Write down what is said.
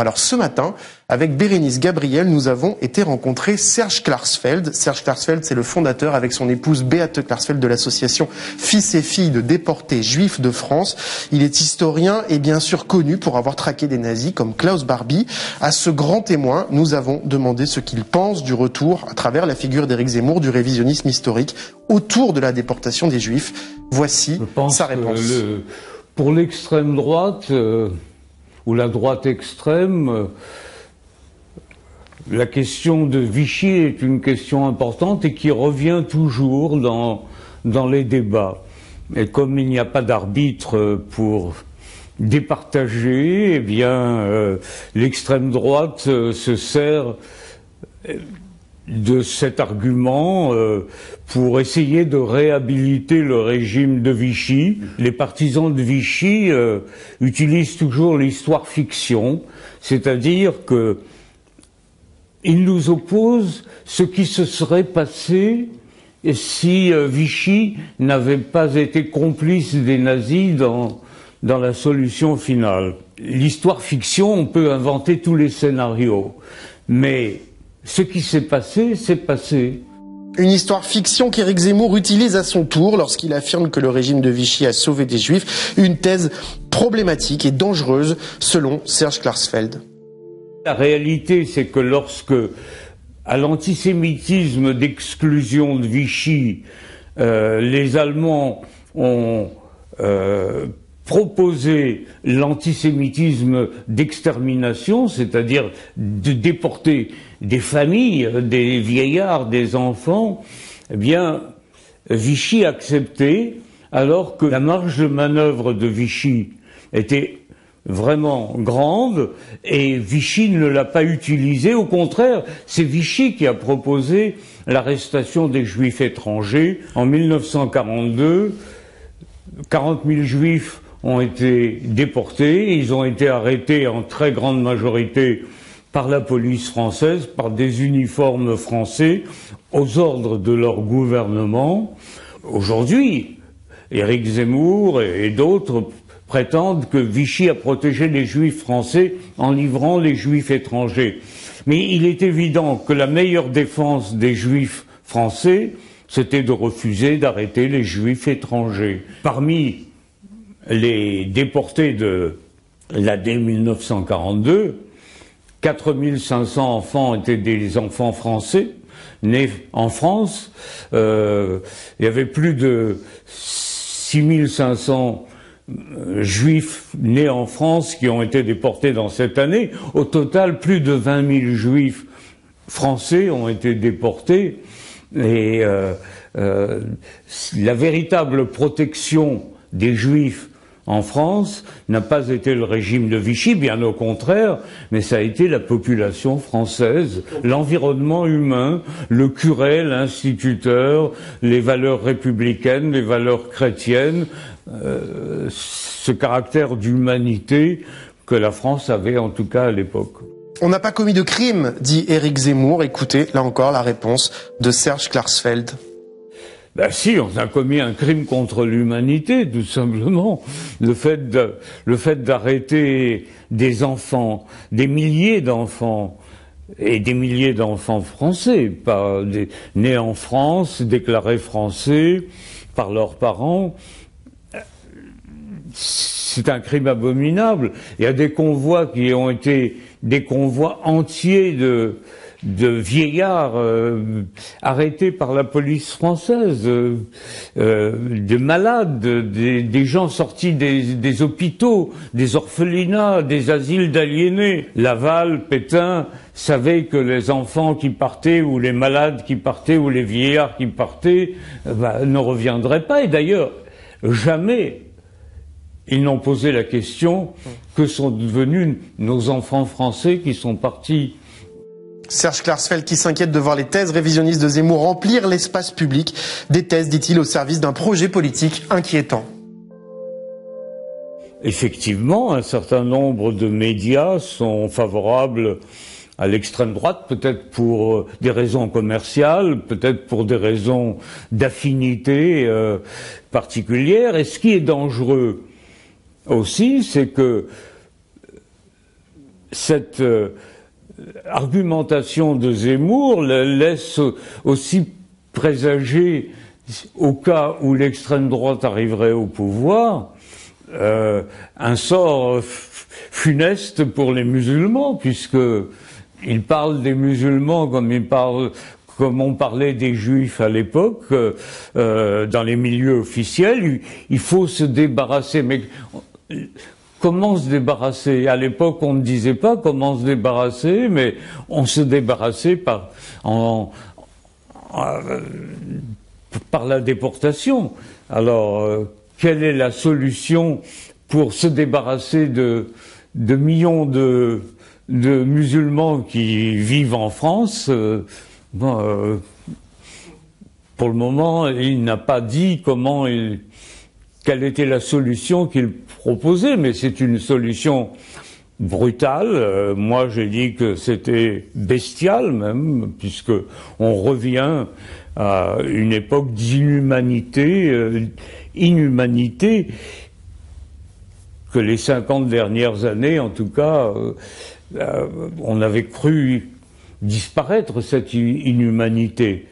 Alors ce matin, avec Bérénice Gabriel, nous avons été rencontrer Serge Klarsfeld. Serge Klarsfeld, c'est le fondateur avec son épouse Beate Klarsfeld de l'association Fils et Filles de déportés juifs de France. Il est historien et bien sûr connu pour avoir traqué des nazis comme Klaus Barbie. À ce grand témoin, nous avons demandé ce qu'il pense du retour à travers la figure d'Éric Zemmour du révisionnisme historique autour de la déportation des juifs. Voici sa réponse. Pour l'extrême droite ou la droite extrême, la question de Vichy est une question importante et qui revient toujours dans les débats. Et comme il n'y a pas d'arbitre pour départager, eh bien, l'extrême droite se sert de cet argument pour essayer de réhabiliter le régime de Vichy. Les partisans de Vichy utilisent toujours l'histoire fiction, c'est-à-dire que ils nous opposent ce qui se serait passé si Vichy n'avait pas été complice des nazis dans la solution finale. L'histoire fiction, on peut inventer tous les scénarios, mais ce qui s'est passé, c'est passé. Une histoire fiction qu'Éric Zemmour utilise à son tour lorsqu'il affirme que le régime de Vichy a sauvé des juifs, une thèse problématique et dangereuse selon Serge Klarsfeld. La réalité, c'est que lorsque, à l'antisémitisme d'exclusion de Vichy, les Allemands ont proposé l'antisémitisme d'extermination, c'est-à-dire de déporter des familles, des vieillards, des enfants, eh bien, Vichy acceptait, alors que la marge de manœuvre de Vichy était vraiment grande, et Vichy ne l'a pas utilisée. Au contraire, c'est Vichy qui a proposé l'arrestation des juifs étrangers. En 1942, 40 000 juifs ont été déportés, ils ont été arrêtés en très grande majorité par la police française, par des uniformes français, aux ordres de leur gouvernement. Aujourd'hui, Éric Zemmour et d'autres prétendent que Vichy a protégé les juifs français en livrant les juifs étrangers. Mais il est évident que la meilleure défense des juifs français, c'était de refuser d'arrêter les juifs étrangers. Parmi les déportés de l'année 1942, 4500 enfants étaient des enfants français, nés en France. Il y avait plus de 6500 juifs nés en France qui ont été déportés dans cette année. Au total, plus de 20 000 juifs français ont été déportés. Et la véritable protection des juifs en France n'a pas été le régime de Vichy, bien au contraire, mais ça a été la population française, l'environnement humain, le curé, l'instituteur, les valeurs républicaines, les valeurs chrétiennes, ce caractère d'humanité que la France avait en tout cas à l'époque. On n'a pas commis de crime, dit Éric Zemmour. Écoutez, là encore, la réponse de Serge Klarsfeld. Ben si, on a commis un crime contre l'humanité, tout simplement. Le fait d'arrêter des enfants, des milliers d'enfants, et des milliers d'enfants français, pas nés en France, déclarés français par leurs parents, c'est un crime abominable. Il y a des convois qui ont été des convois entiers de vieillards arrêtés par la police française, des malades, des gens sortis des hôpitaux, des orphelinats, des asiles d'aliénés. Laval, Pétain savaient que les enfants qui partaient, ou les malades qui partaient, ou les vieillards qui partaient, ne reviendraient pas. Et d'ailleurs, jamais ils n'ont posé la question que sont devenus nos enfants français qui sont partis. Serge Klarsfeld qui s'inquiète de voir les thèses révisionnistes de Zemmour remplir l'espace public. Des thèses, dit-il, au service d'un projet politique inquiétant. Effectivement, un certain nombre de médias sont favorables à l'extrême droite, peut-être pour des raisons commerciales, peut-être pour des raisons d'affinité particulière. Et ce qui est dangereux aussi, c'est que cette argumentation de Zemmour laisse aussi présager, au cas où l'extrême droite arriverait au pouvoir, un sort funeste pour les musulmans, puisque il parle des musulmans comme on parlait des juifs à l'époque, dans les milieux officiels. Il faut se débarrasser. Mais comment se débarrasser? À l'époque, on ne disait pas comment se débarrasser, mais on se débarrassait par la déportation. Alors, quelle est la solution pour se débarrasser de millions de musulmans qui vivent en France? Pour le moment, il n'a pas dit quelle était la solution qu'il proposait, mais c'est une solution brutale. Moi, j'ai dit que c'était bestial même, puisque on revient à une époque d'inhumanité, inhumanité, que les 50 dernières années, en tout cas, on avait cru disparaître cette inhumanité.